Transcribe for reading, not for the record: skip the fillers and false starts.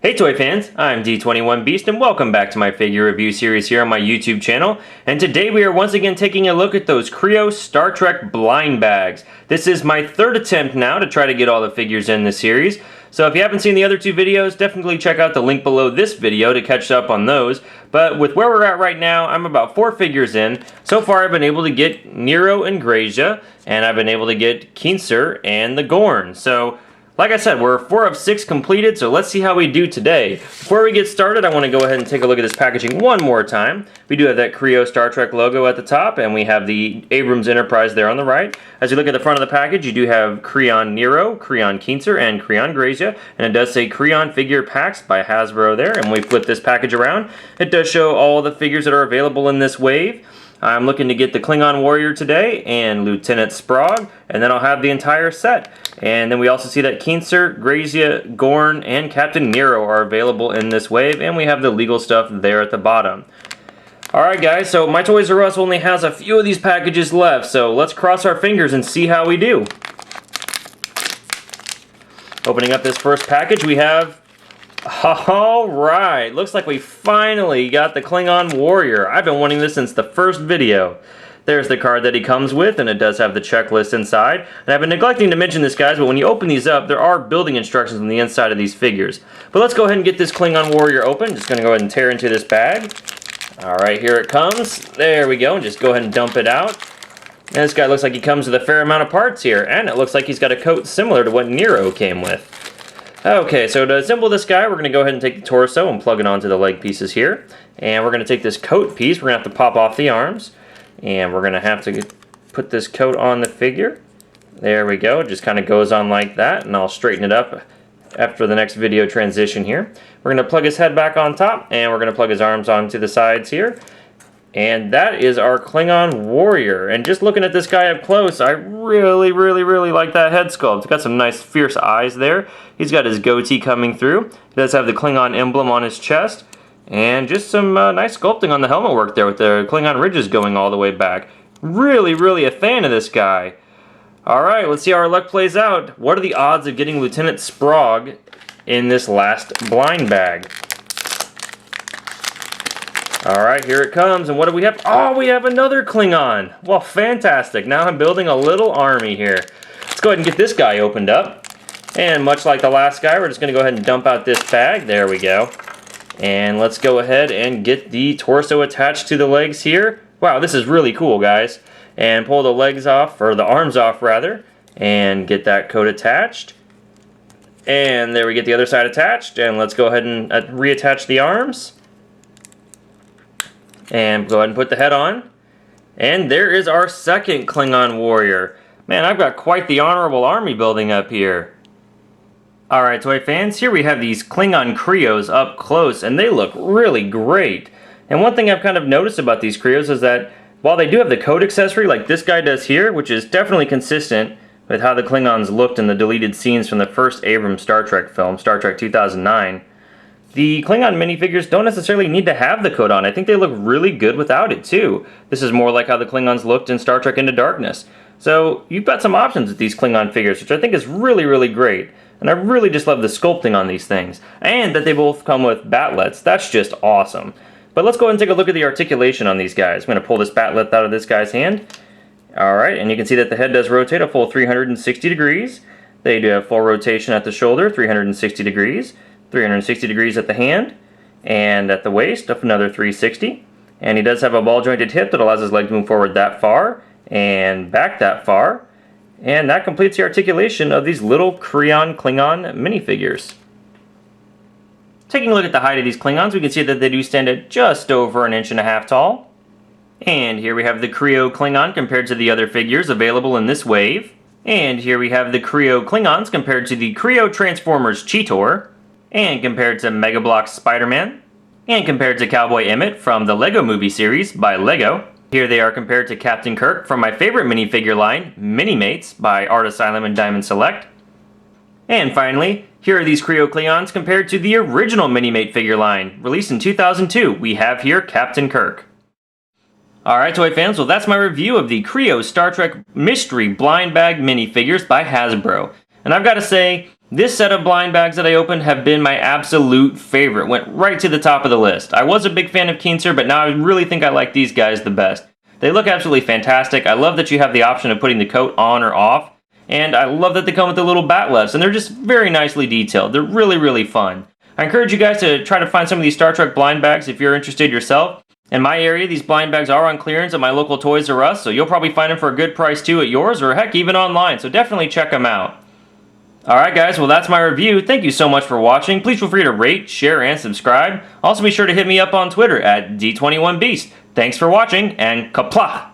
Hey toy fans, I'm D21Beast and welcome back to my figure review series here on my YouTube channel. And today we are once again taking a look at those Kre-O Star Trek blind bags. This is my third attempt now to try to get all the figures in the series. So if you haven't seen the other two videos, definitely check out the link below this video to catch up on those. But with where we're at right now, I'm about 4 figures in. So far I've been able to get Nero and Grazia, and I've been able to get Kinser and the Gorn. So like I said, we're 4 of 6 completed, so let's see how we do today. Before we get started, I want to go ahead and take a look at this packaging one more time. We do have that Kre-O Star Trek logo at the top, and we have the Abrams Enterprise there on the right. As you look at the front of the package, you do have Kreon Nero, Kreon Kinser, and Kreon Grazia, and it does say Kreon Figure Packs by Hasbro there, and when we flip this package around, it does show all the figures that are available in this wave. I'm looking to get the Klingon Warrior today and Lieutenant Sprague, and then I'll have the entire set. And then we also see that Kinser, Grazia, Gorn, and Captain Nero are available in this wave, and we have the legal stuff there at the bottom. Alright guys, so my Toys R Us only has a few of these packages left, so let's cross our fingers and see how we do. Opening up this first package, we have... Alright, looks like we finally got the Klingon Warrior. I've been wanting this since the first video. There's the card that he comes with, and it does have the checklist inside. And I've been neglecting to mention this, guys, but when you open these up, there are building instructions on the inside of these figures. But let's go ahead and get this Klingon Warrior open. Just going to go ahead and tear into this bag. Alright, here it comes. There we go. Just go ahead and dump it out. And this guy looks like he comes with a fair amount of parts here, and it looks like he's got a coat similar to what Nero came with. Okay, so to assemble this guy, we're going to go ahead and take the torso and plug it onto the leg pieces here. And we're going to take this coat piece, we're going to have to pop off the arms. And we're going to have to put this coat on the figure. There we go, it just kind of goes on like that, and I'll straighten it up after the next video transition here. We're going to plug his head back on top, and we're going to plug his arms onto the sides here. And that is our Klingon Warrior. And just looking at this guy up close, I really like that head sculpt. It's got some nice fierce eyes there. He's got his goatee coming through. He does have the Klingon emblem on his chest. And just some nice sculpting on the helmet work there with the Klingon ridges going all the way back. Really a fan of this guy. Alright, let's see how our luck plays out. What are the odds of getting Lieutenant Sprague in this last blind bag? Alright, here it comes, and what do we have? Oh, we have another Klingon! Well, fantastic. Now I'm building a little army here. Let's go ahead and get this guy opened up. And much like the last guy, we're just going to go ahead and dump out this bag. There we go. And let's go ahead and get the torso attached to the legs here. Wow, this is really cool, guys. And pull the legs off, or the arms off, rather. And get that coat attached. And there we get the other side attached. And let's go ahead and reattach the arms. And go ahead and put the head on. And there is our second Klingon Warrior. Man, I've got quite the honorable army building up here. Alright, toy fans, here we have these Klingon Krios up close, and they look really great. And one thing I've kind of noticed about these Krios is that while they do have the coat accessory like this guy does here, which is definitely consistent with how the Klingons looked in the deleted scenes from the first Abrams Star Trek film, Star Trek 2009, the Klingon minifigures don't necessarily need to have the coat on. I think they look really good without it too. This is more like how the Klingons looked in Star Trek Into Darkness. So you've got some options with these Klingon figures, which I think is really great. And I really just love the sculpting on these things. And that they both come with batlets. That's just awesome. But let's go ahead and take a look at the articulation on these guys. I'm going to pull this batlet out of this guy's hand. Alright, and you can see that the head does rotate a full 360 degrees. They do have full rotation at the shoulder, 360 degrees. 360 degrees at the hand, and at the waist, up another 360. And he does have a ball-jointed hip that allows his leg to move forward that far, and back that far. And that completes the articulation of these little Kreon Klingon minifigures. Taking a look at the height of these Klingons, we can see that they do stand at just over 1.5 inches tall. And here we have the Kre-O Klingon compared to the other figures available in this wave. And here we have the Kre-O Klingons compared to the Kre-O Transformers Cheetor. And compared to Mega Bloks Spider-Man, and compared to Cowboy Emmett from the Lego Movie series by Lego. Here they are compared to Captain Kirk from my favorite minifigure line, Minimates by Art Asylum and Diamond Select. And finally, here are these Kre-O Klingons compared to the original Minimate figure line, released in 2002. We have here Captain Kirk. Alright toy fans, well that's my review of the Kre-O Star Trek Mystery Blind Bag minifigures by Hasbro. And I've got to say, This set of blind bags that I opened have been my absolute favorite. Went right to the top of the list. I was a big fan of Keenser, but now I really think I like these guys the best. They look absolutely fantastic. I love that you have the option of putting the coat on or off. And I love that they come with the little bat lefts, and they're just very nicely detailed. They're really, really fun. I encourage you guys to try to find some of these Star Trek blind bags if you're interested yourself. In my area, these blind bags are on clearance at my local Toys R Us, so you'll probably find them for a good price too at yours, or heck, even online, so definitely check them out. Alright guys, well that's my review. Thank you so much for watching. Please feel free to rate, share, and subscribe. Also be sure to hit me up on Twitter at D21Beast. Thanks for watching, and kapla!